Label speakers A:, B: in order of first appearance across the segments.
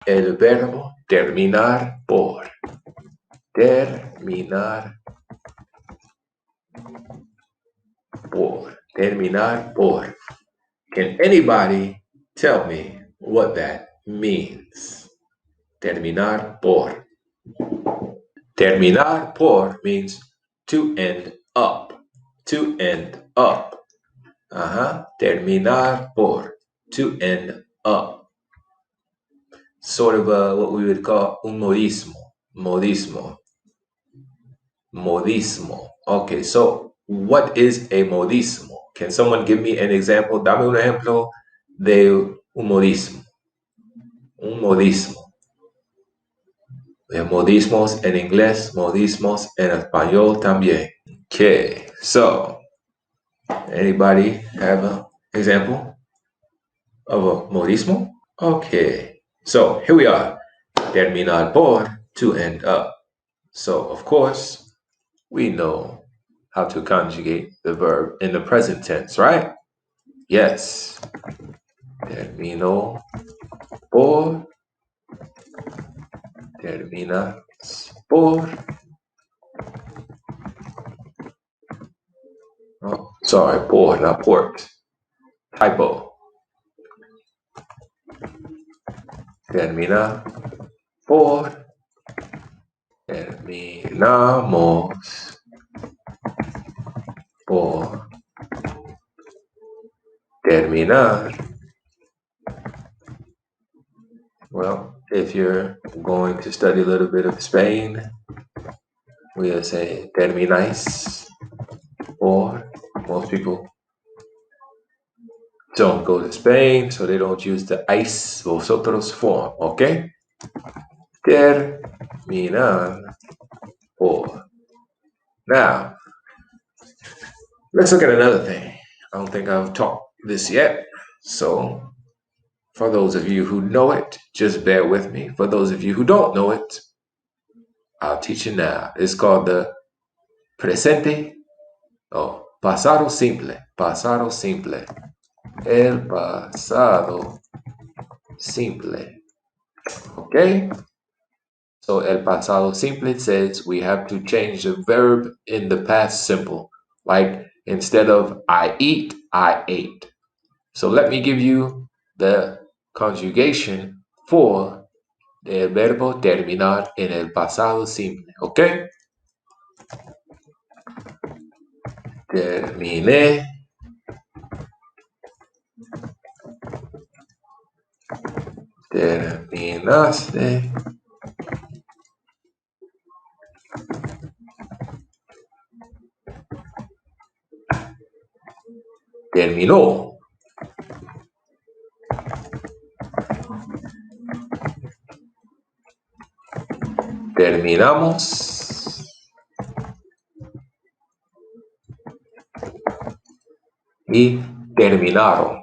A: el verbo terminar por. Terminar por. Terminar por. Can anybody tell me what that means? Terminar por. Terminar por means to end up. To end up. Terminar por. To end up. Sort of what we would call un modismo. Modismo. Modismo. Okay, so what is a modismo? Can someone give me an example? Dame un ejemplo de un modismo. Un modismo. We have modismos en inglés, modismos en español también. Okay, so anybody have an example of a modismo? Okay, so here we are. Terminar por, to end up. So, of course, we know how to conjugate the verb in the present tense, right? Yes. Terminó por. Terminas por. Oh, sorry, por, not port. Typo. Termina por. Terminamos por terminar. Well, if you're going to study a little bit of Spain, we'll say termináis, or most people don't go to Spain, so they don't use the "ais vosotros" form, okay? Terminar por. Now, let's look at another thing. I don't think I've taught this yet, so for those of you who know it, just bear with me. For those of you who don't know it, I'll teach you now. It's called the presente o pasado simple. Pasado simple. El pasado simple. Okay? So el pasado simple says we have to change the verb in the past simple. Like instead of I eat, I ate. So let me give you the conjugation for el verbo terminar en el pasado simple, ¿ok? Terminé. Terminaste. Terminó. Terminamos. Y terminaron.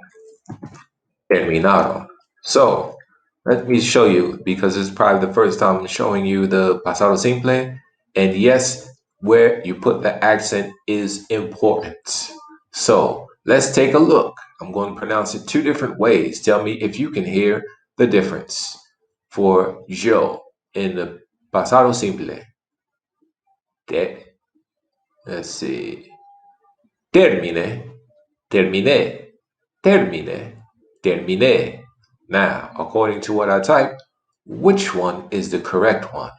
A: Terminaron. So, let me show you, because it's probably the first time I'm showing you the pasado simple. And yes, where you put the accent is important. So, let's take a look. I'm going to pronounce it two different ways. Tell me if you can hear the difference. For yo in the pasado simple. Let's see. Termine, terminé, termine, terminé. Now, according to what I typed, which one is the correct one?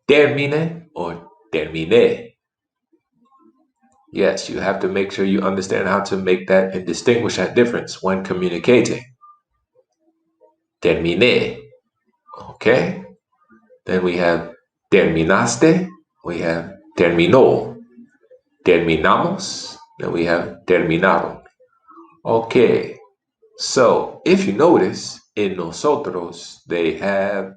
A: Termine or terminé? Yes, you have to make sure you understand how to make that and distinguish that difference when communicating. Terminé. Okay? Then we have terminaste. We have terminó. Terminamos. Then we have terminaron. Okay. So if you notice, in nosotros, they have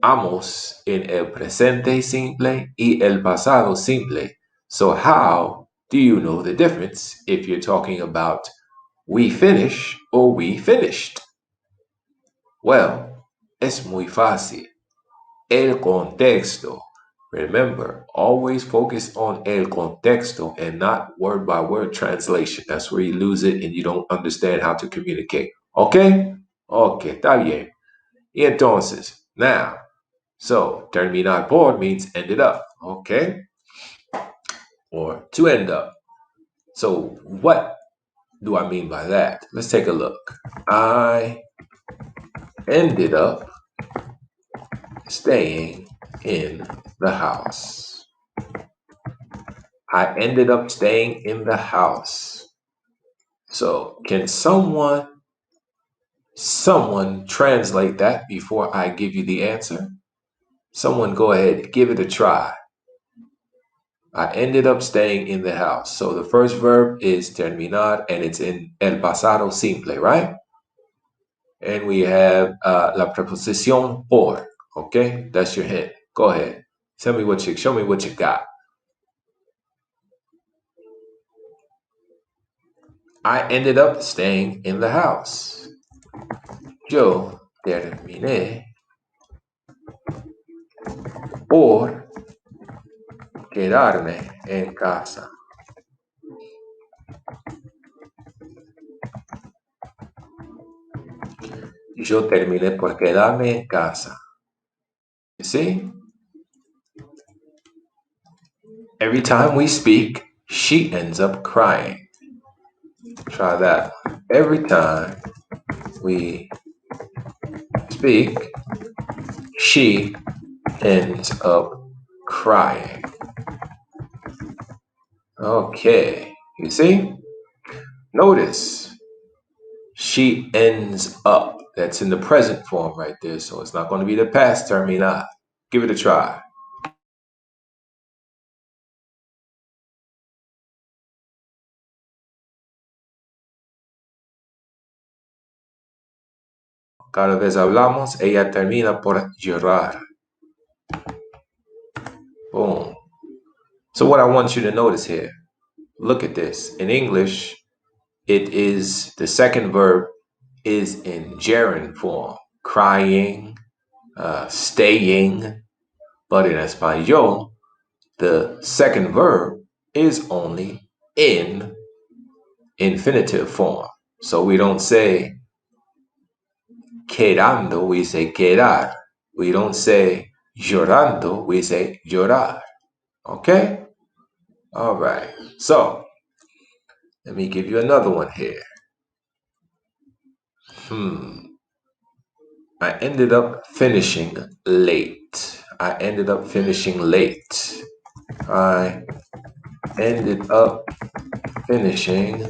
A: amos in el presente simple y el pasado simple. So how do you know the difference if you're talking about we finish or we finished? Well, es muy fácil. El contexto. Remember, always focus on el contexto and not word by word translation. That's where you lose it and you don't understand how to communicate. Okay? Okay, está bien. Y entonces, now, so terminar por means ended up, okay? Or to end up. So what do I mean by that? Let's take a look. I ended up staying in the house. I ended up staying in the house. So can someone translate that before I give you the answer? Someone go ahead, give it a try. I ended up staying in the house. So the first verb is terminar and it's in el pasado simple, right? And we have la preposición por. Okay, that's your hint. Go ahead. Show me what you got. I ended up staying in the house. Yo terminé por quedarme en casa. Yo terminé por quedarme en casa. You see? Every time we speak, she ends up crying. Try that. Every time we speak, she ends up crying. Okay, you see? Notice she ends up. That's in the present form right there, so it's not going to be the past terminar. Give it a try. Cada vez hablamos, ella termina por llorar. Boom. So what I want you to notice here, look at this. In English, it is, the second verb is in gerund form, crying, staying. But in Espanol, the second verb is only in infinitive form. So we don't say quedando, we say quedar. We don't say llorando, we say llorar. Okay? All right. So let me give you another one here. I ended up finishing late. I ended up finishing late. I ended up finishing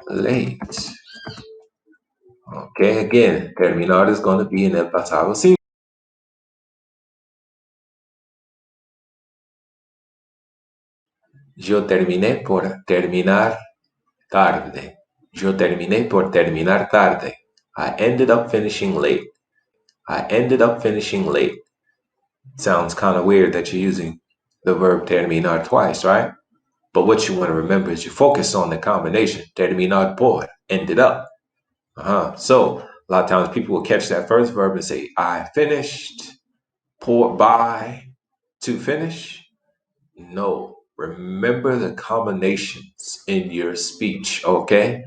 A: late. Okay, again, terminar is going to be in el pasado simple. Yo terminé por terminar tarde. Yo terminé por terminar tarde. I ended up finishing late. I ended up finishing late. Sounds kind of weird that you're using the verb terminar twice, right? But what you want to remember is you focus on the combination. Terminar por, ended up. So a lot of times people will catch that first verb and say, I finished, por, by, to finish. No, remember the combinations in your speech, okay?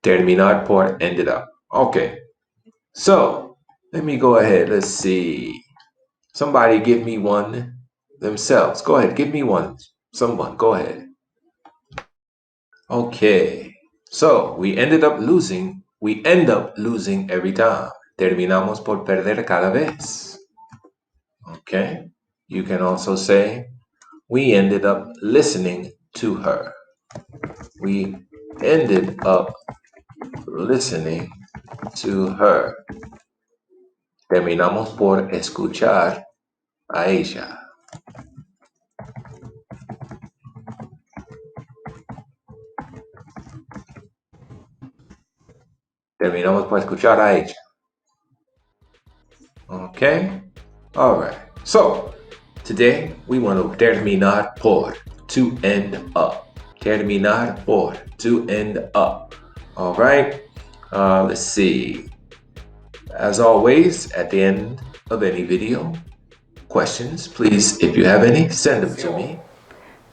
A: Terminar por, ended up. Okay, so let me go ahead. Let's see. Somebody give me one themselves. Go ahead, give me one. Someone, go ahead. Okay, so we end up losing every time. Terminamos por perder cada vez. Okay, you can also say, we ended up listening to her. We ended up listening to her. Terminamos por escuchar a ella. Terminamos por escuchar a ella. Okay? All right. So, today we want to terminar por, to end up. Terminar por, to end up. All right? Let's see. As always, at the end of any video, questions, please, if you have any, send them to me.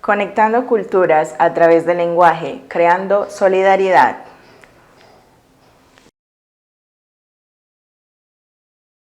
B: Conectando culturas a través del lenguaje, creando solidaridad.